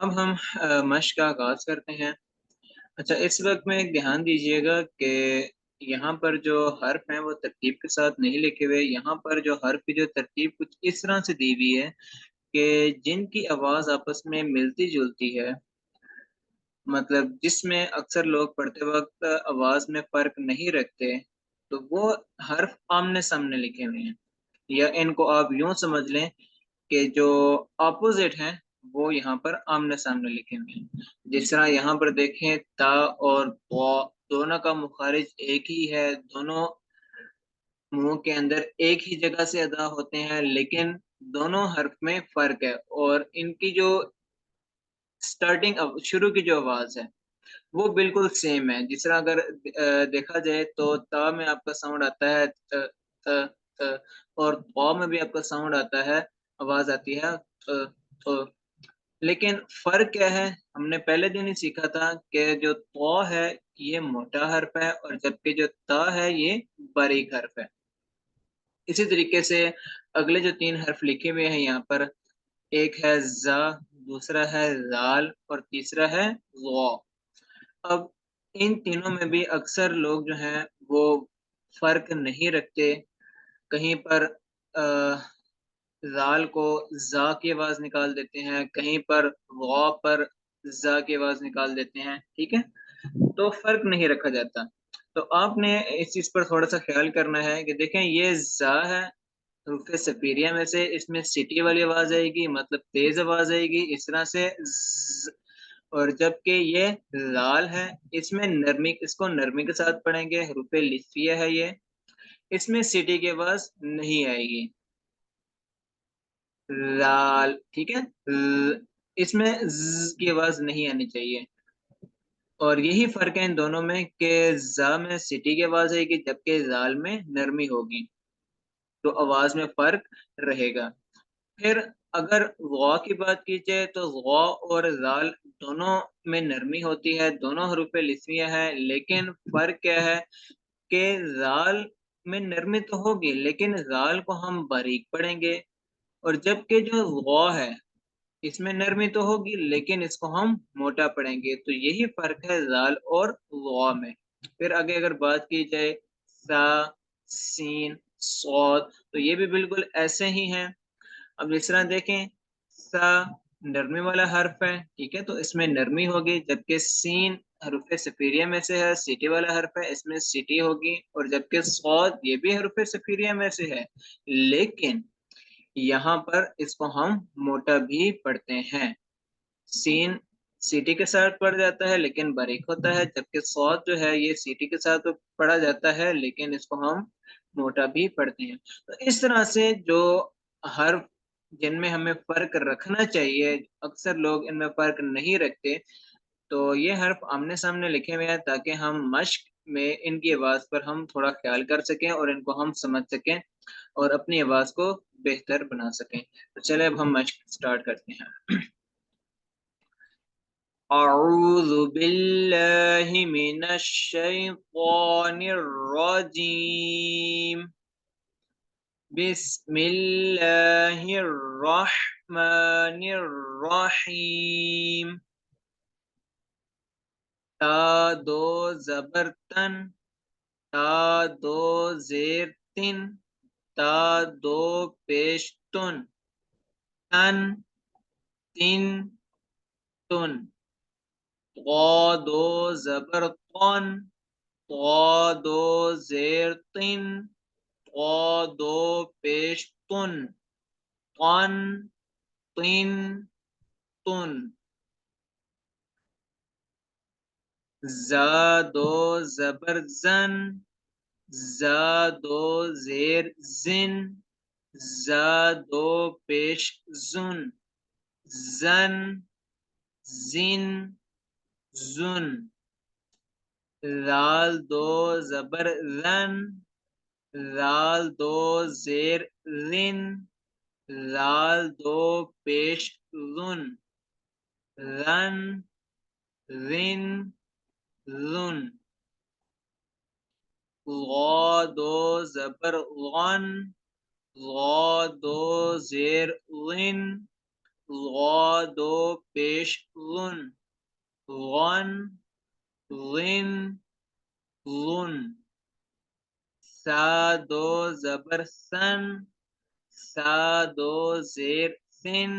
اب ہم مشق کا آغاز کرتے ہیں۔ اچھا، اس وقت میں ایک دھیان دیجیے گا کہ یہاں پر جو حرف ہیں وہ ترتیب کے ساتھ نہیں لکھے ہوئے۔ یہاں پر جو حرف کی جو ترتیب کچھ اس طرح سے دی ہوئی ہے کہ جن کی آواز آپس میں ملتی جلتی ہے، مطلب جس میں اکثر لوگ پڑھتے وقت آواز میں فرق نہیں رکھتے، تو وہ حرف آمنے سامنے لکھے ہوئے ہیں، یا ان کو آپ یوں سمجھ لیں کہ جو اپوزٹ ہیں وہ یہاں پر آمنے سامنے لکھے ہوئے ہیں۔ جس طرح یہاں پر دیکھیں تا اور وا، دونوں کا مخارج ایک ہی ہے، دونوں منہ کے اندر ایک ہی جگہ سے ادا ہوتے ہیں، لیکن دونوں حرف میں فرق ہے، اور ان کی جو سٹارٹنگ شروع کی جو آواز ہے وہ بالکل سیم ہے۔ جس طرح اگر دیکھا جائے تو تا میں آپ کا ساؤنڈ آتا ہے ت ت ت، اور طا میں بھی آپ کا ساؤنڈ آتا ہے، آواز آتی ہے ت ت۔ لیکن فرق کیا ہے؟ ہم نے پہلے دن ہی سیکھا تھا کہ جو طا ہے یہ موٹا حرف ہے، اور جبکہ جو تا ہے یہ باریک حرف ہے۔ اسی طریقے سے اگلے جو 3 حرف لکھے ہوئے ہیں یہاں پر، ایک ہے زا، دوسرا ہے زال، اور تیسرا ہے غا۔ اب ان تینوں میں بھی اکثر لوگ جو ہیں وہ فرق نہیں رکھتے، کہیں پر زال کو زا کی آواز نکال دیتے ہیں، کہیں پر غا پر زا کی آواز نکال دیتے ہیں، ٹھیک ہے؟ تو فرق نہیں رکھا جاتا۔ تو آپ نے اس چیز پر تھوڑا سا خیال کرنا ہے کہ دیکھیں یہ زا ہے، حروف سفیریہ میں سے اس میں سٹی والی آواز آئے گی، مطلب تیز آواز آئے گی، اس طرح سے اور جبکہ یہ لال ہے، اس میں نرمی، اس کو نرمی کے ساتھ پڑھیں گے، حروف لفیہ ہے یہ، اس میں سٹی کی آواز نہیں آئے گی، لال، ٹھیک ہے؟ اس میں کی آواز نہیں آنی چاہیے، اور یہی فرق ہے ان دونوں میں کہ زا میں سٹی کی آواز آئے گی جبکہ زال میں نرمی ہوگی، تو آواز میں فرق رہے گا۔ پھر اگر غا کی بات کی جائے تو غا اور زال دونوں میں نرمی ہوتی ہے، دونوں حروف لسمیہ ہے، لیکن فرق کیا ہے کہ زال میں نرمی تو ہوگی لیکن زال کو ہم باریک پڑھیں گے، اور جبکہ جو غا ہے اس میں نرمی تو ہوگی لیکن اس کو ہم موٹا پڑھیں گے، تو یہی فرق ہے زال اور غا میں۔ پھر آگے اگر بات کی جائے سا، سین، صاد، تو یہ بھی بالکل ایسے ہی ہیں۔ اب اس طرح دیکھیں سا نرمی والا حرف ہے، ٹھیک ہے، تو اس میں نرمی ہوگی، جبکہ سین حروف سفیریہ میں سے ہے، سٹی والا حرف ہے، اس میں سٹی ہوگی، اور جبکہ صاد یہ بھی حروف سفیریہ میں سے ہے، لیکن یہاں پر اس کو ہم موٹا بھی پڑھتے ہیں۔ سین سٹی کے ساتھ پڑھ جاتا ہے لیکن باریک ہوتا ہے، جبکہ صاد جو ہے یہ سٹی کے ساتھ پڑھا جاتا ہے لیکن اس کو ہم موٹا بھی پڑھتے ہیں۔ تو اس طرح سے جو حرف جن میں ہمیں فرق رکھنا چاہیے، اکثر لوگ ان میں فرق نہیں رکھتے، تو یہ حرف آمنے سامنے لکھے ہوئے ہیں تاکہ ہم مشق میں ان کی آواز پر ہم تھوڑا خیال کر سکیں اور ان کو ہم سمجھ سکیں اور اپنی آواز کو بہتر بنا سکیں۔ تو چلے اب ہم مشق سٹارٹ کرتے ہیں۔ اعوذ باللہ من الشیطان الرجیم، بسم اللہ الرحمن الرحیم۔ تا دو زبر تن، تا دو زیر تن، تا دو پیش تن، تن تن تن۔ طا دو زبر طن، طا دو زیر طن، طا دو پیش تن، طن طن تن۔ زا دو زبر زن، زا دو زیر زن، زا دو پیش زن، زن زن زن۔ لال دو زبر لن، لال دو زیر لن، لال دو پیش لن، لن لن لن۔ غا دو زبر غن، غا دو زیر غن، غا دو پیش غن غن غن غن سا دو زبر سن سا دو زیر سن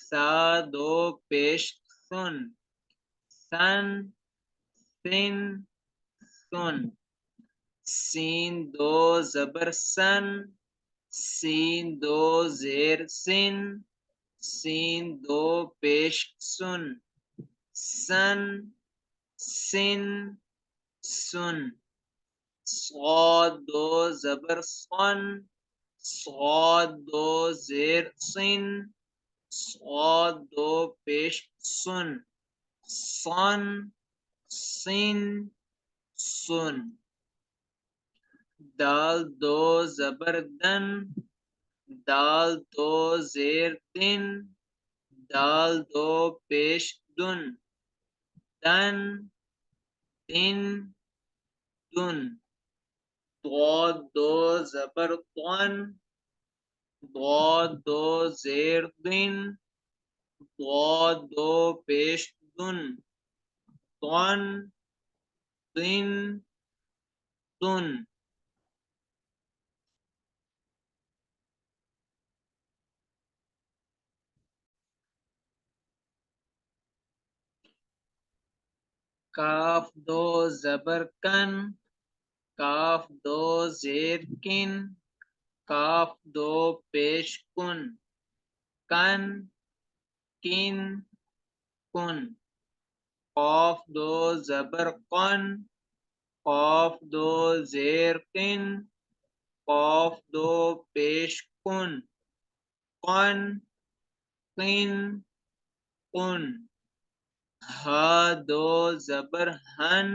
سا دو پیش سن سن سن سن سین دو زبر سن سین دو زیر سن سین دو پیش سن سن سن سن صاد دو زبر صن صاد دو زیر سن صاد دو پیش سن صن سن سن دال دو زبر دن دال دو زیر دن دال دو پیش دن دن دن دن ضاد دو زبر طن ضاد دو زیر دن ضاد دو پیش دن طن دن دن کاف دو زبر کن کاف دو زیر کن کاف دو پیش کن کن کن کن قاف دو زبر قن قاف دو زیر قن قاف دو پیش کن قن قن قن ہا دو زبر ہن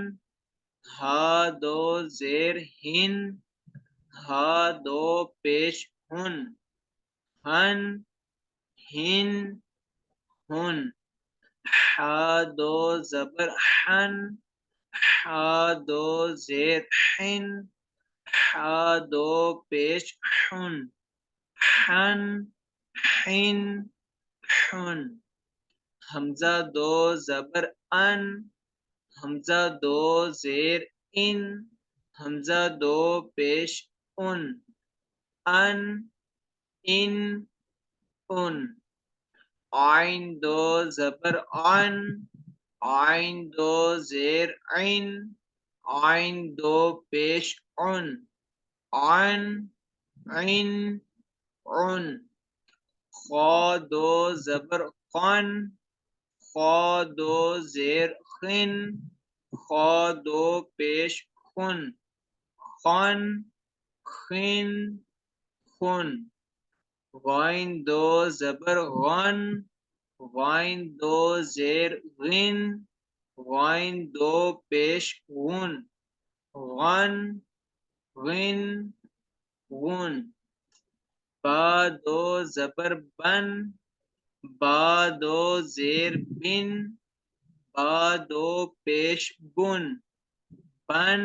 ہا دو زیر ہن ہا دو پیش ہن ہن ہن ہن ہا دو زبر ہن ہا دو زیر حن ہا دو پیش حن حن حن حن حمزہ دو زبر ان حمزہ دو زیر ان حمزہ دو پیش ان ان ان ان عین دو زبر عن عین دو زیر عین عین دو پیش عن عن عین عن خا دو زبر قن خا دو زیر خن خا دو پیش خن خن خن خن غین دو زبر غن غین دو زیر غن غین دو پیش غن غن غن غن با دو زبر بن با دو زیر بن با دو پیش بن بن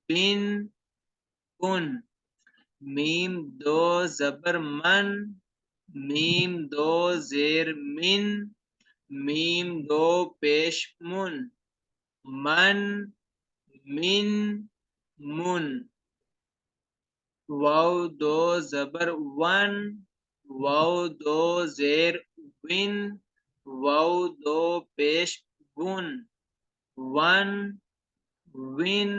بن بن میم دو زبر من میم دو زیر من میم دو پیش من من من من واو دو زبر ون واو دو زیر ون واو دو پیش ون ون ون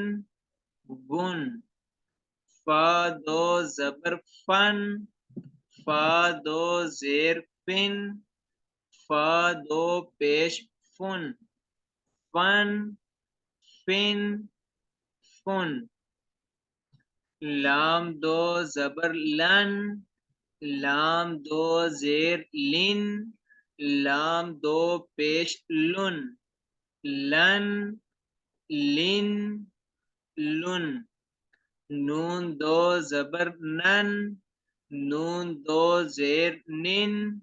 ون فا دو زبر فن فا دو زیر فن فا دو پیش فن فن فن فن لام دو زبر لن لام دو زیر لن لام دو پیش لن لن لن لن نون دو زبر نن نون دو زیر نن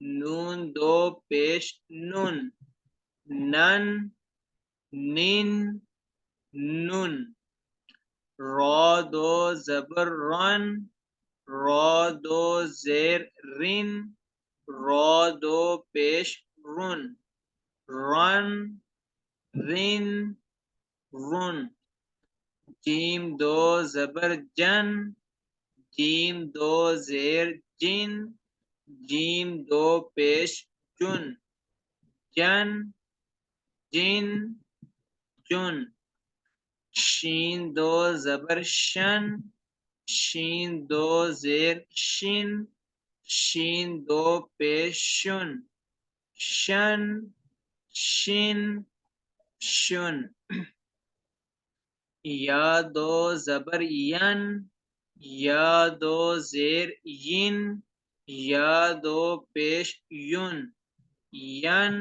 نون دو پیش نن نن نن نن را دو زبر رن را دو زیر رن را دو پیش رن، رن رن رن، جیم دو زبر جن، جیم دو زیر جن، جیم دو پیش جن، جن جن جن، شین دو زبر شن، شین دو زیر شن، شین دو پیش شن، شن شن شن، یا دو زبر ین، یا دو زیر ین، یا دو پیش یون، ین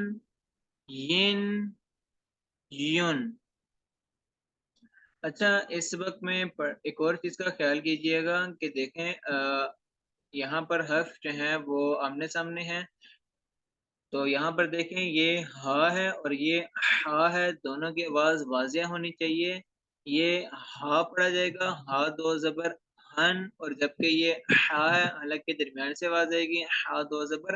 ین یون۔ اچھا اس وقت میں ایک اور چیز کا خیال کیجئے گا کہ دیکھیں یہاں پر حرف جو ہیں وہ آمنے سامنے ہیں، تو یہاں پر دیکھیں یہ ہا ہے اور یہ ہا ہے، دونوں کی آواز واضح ہونی چاہیے۔ یہ ہا پڑھا جائے گا، ہا دو زبر ہن، اور جبکہ یہ ہا ہے حالانکہ درمیان سے آواز آئے گی، ہا دو زبر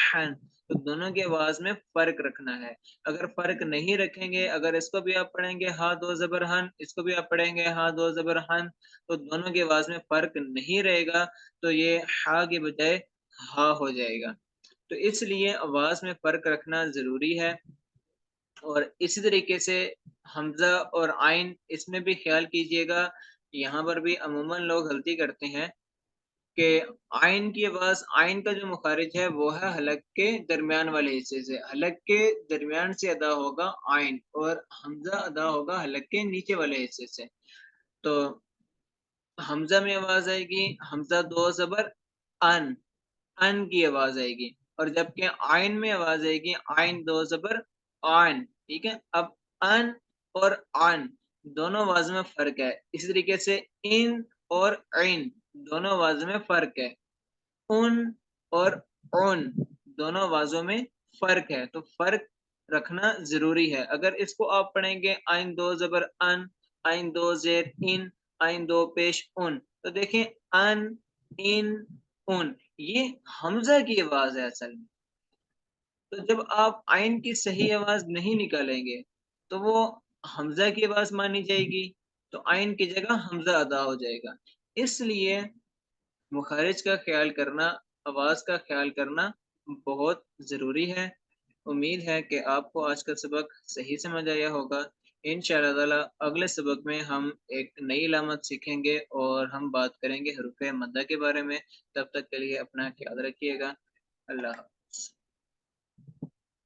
ہن، تو دونوں کی آواز میں فرق رکھنا ہے۔ اگر فرق نہیں رکھیں گے، اگر اس کو بھی آپ پڑھیں گے ہا دو زبر ہن، اس کو بھی آپ پڑھیں گے ہا دو زبر ہن، تو دونوں کی آواز میں فرق نہیں رہے گا، تو یہ ہا کے بجائے ہا ہو جائے گا۔ تو اس لیے آواز میں فرق رکھنا ضروری ہے۔ اور اسی طریقے سے حمزہ اور عین، اس میں بھی خیال کیجئے گا، یہاں پر بھی عموماً لوگ غلطی کرتے ہیں کہ عین کی آواز، عین کا جو مخارج ہے وہ ہے حلق کے درمیان والے حصے سے، حلق کے درمیان سے ادا ہوگا عین، اور حمزہ ادا ہوگا حلق کے نیچے والے حصے سے۔ تو حمزہ میں آواز آئے گی حمزہ دو زبر ان، ان کی آواز آئے گی، اور جبکہ عین میں آواز آئے گی عین دو زبر آن، ٹھیک ہے۔ اب ان اور آن دونوں آوازوں میں فرق ہے، اسی طریقے سے ان اور عین دونوں آوازوں میں فرق ہے، ان اور اون دونوں آوازوں میں فرق ہے، تو فرق رکھنا ضروری ہے۔ اگر اس کو آپ پڑھیں گے عین دو زبر ان، عین دو زیر ان، عین دو پیش ان، تو دیکھیں ان ان ان، یہ حمزہ کی آواز ہے اصل میں۔ تو جب آپ عین کی صحیح آواز نہیں نکالیں گے تو وہ حمزہ کی آواز مانی جائے گی، تو عین کی جگہ حمزہ ادا ہو جائے گا۔ اس لیے مخارج کا خیال کرنا، آواز کا خیال کرنا بہت ضروری ہے۔ امید ہے کہ آپ کو آج کا سبق صحیح سمجھ آیا ہوگا۔ انشاءاللہ تعالی اگلے سبق میں ہم ایک نئی علامت سیکھیں گے اور ہم بات کریں گے حروف مدہ کے بارے میں۔ تب تک کے لیے اپنا خیال رکھیے گا۔ اللہ حافظ۔